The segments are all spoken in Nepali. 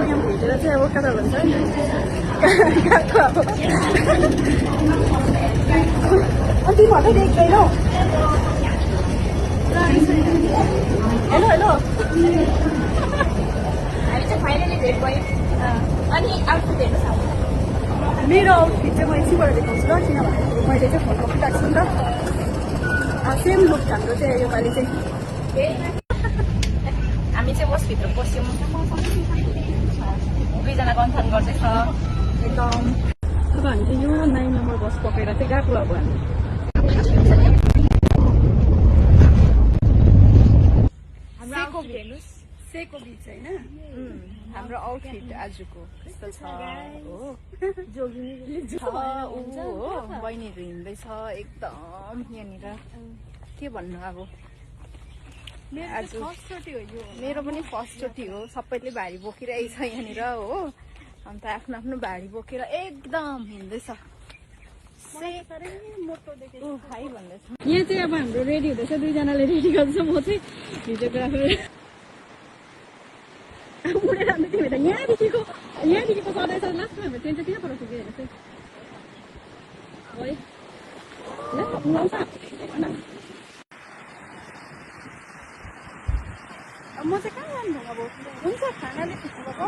यहाँ भेटेर चाहिँ अब कता भन्छ गएको अब तिमी हटाइ देख्दैनौ हेलो हेलो हामी चाहिँ फाइनली भेट भयो अनि आउटफिट हेर्नु छ मेरो आउटफिट चाहिँ म एकछिनबाट देखाउँछु ल किनभने मैले चाहिँ फोटो खिचाएको छु नि त सेम लुक हाम्रो चाहिँ योपालि चाहिँ हामी चाहिँ बसभित्र पस्यौँ दुईजना कन्फर्म गर्दैछ एकदम अब हामी चाहिँ यो 9 नम्बर बस पक्रेर चाहिँ गएको अब हामी सेको बिच होइन हाम्रो आउटफिट आजको कस्तो छ हो बहिनीहरू हिँड्दैछ एकदम यहाँनिर के भन्नु अब आज मेरो पनि फर्स्टचोटि हो सबैले भारी बोकिरहेको छ यहाँनिर हो अन्त आफ्नो आफ्नो भारी बोकेर एकदम हिँड्दैछ हाई भन्दैछ यहाँ चाहिँ अब हाम्रो रेडी हुँदैछ दुईजनाले रेडी गर्दैछ म चाहिँ भिडियोग्राफर उडेर अन्त तिमी त यहाँदेखिको सधैँ लास्टमा हाम्रो ट्रेन चाहिँ त्यहाँबाट पुग्यो हेर्नुहोस् है म चाहिँ कहाँ जानु अब हुन्छ खानाले खिच्नुभएको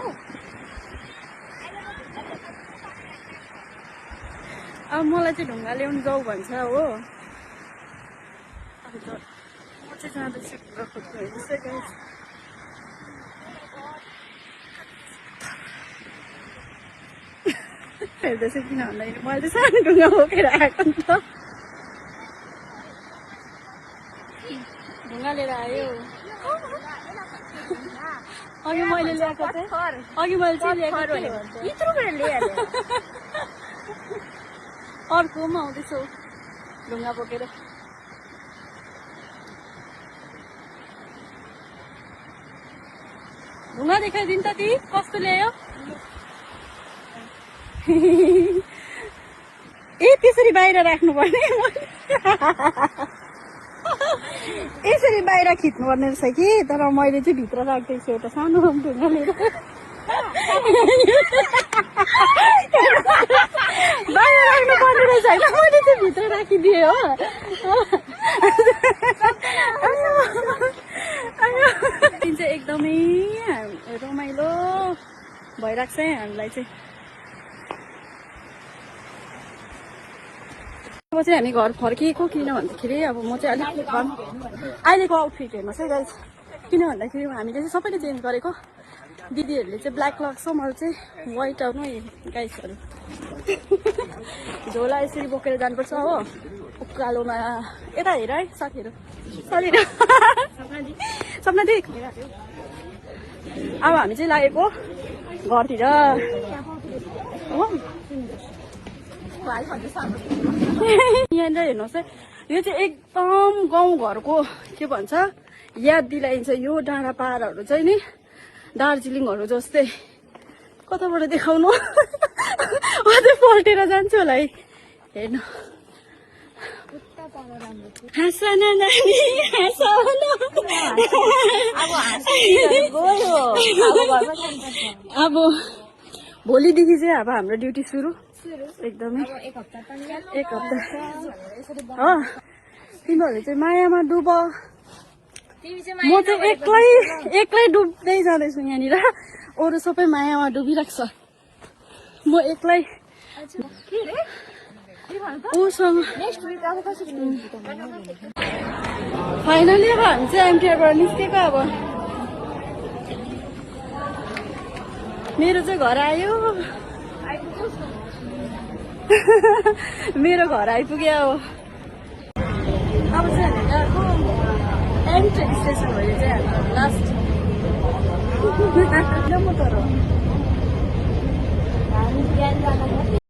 अब मलाई चाहिँ ढुङ्गा ल्याउनु जाऊ भन्छ हो अन्त म चाहिँ जाँदैछु ढुङ्गा खोज्नु हेर्नुहोस् हेर्दैछु किन भन्दाखेरि मैले चाहिँ सानो ढुङ्गा बोकेर आएको नि त ढुङ्गा लिएर आयो अघि मैले ल्याएको चाहिँ अर्कोमा आउँदैछु ढुङ्गा बोकेर ढुङ्गा देखाइदिनु त ती कस्तो ल्यायो ए त्यसरी बाहिर राख्नु पर्ने यसरी बाहिर खिच्नु पर्ने रहेछ कि तर मैले चाहिँ भित्र राख्दैछु एउटा सानो ढुङ्गा लिएर बाहिर राख्नु पर्ने रहेछ होइन मैले चाहिँ भित्र राखिदिएँ हो दिन चाहिँ एकदमै रमाइलो भइरहेको छ है हामीलाई चाहिँ अब चाहिँ हामी घर फर्किएको किन भन्दाखेरि अब म चाहिँ अलिक अहिलेको आउटफिट हेर्नुहोस् है गाइस किन भन्दाखेरि हामीले चाहिँ सबैले चेन्ज गरेको दिदीहरूले चाहिँ ब्ल्याक लाग्छ मलाई चाहिँ व्हाइट आउनु है गाइसहरू झोला यसरी बोकेर जानुपर्छ हो उकालोमा यता हेर है साथीहरू सपना देख अब हामी चाहिँ लागेको घरतिर यहाँनिर हेर्नुहोस् है यो चाहिँ एकदम गाउँघरको के भन्छ याद दिलाइन्छ यो डाँडा पाहाडहरू चाहिँ नि दार्जिलिङहरू जस्तै कताबाट देखाउनु अझै पल्टेर जान्छु होला है हेर्नु अब भोलिदेखि चाहिँ अब हाम्रो ड्युटी सुरु एकदमै एक हप्ता तिमीहरूले चाहिँ मायामा डुब म चाहिँ एक्लै डुब्दै जाँदैछु यहाँनिर अरू सबै मायामा डुबिरहेको छ म एक्लै फाइनली अब हामी चाहिँ एमटिआरबाट निस्केको अब मेरो चाहिँ घर आयो मेरो घर आइपुग्यो अब चाहिँ हामी गएको एन्ट्रेन्स स्टेसन हो यो चाहिँ हाम्रो लास्ट म तर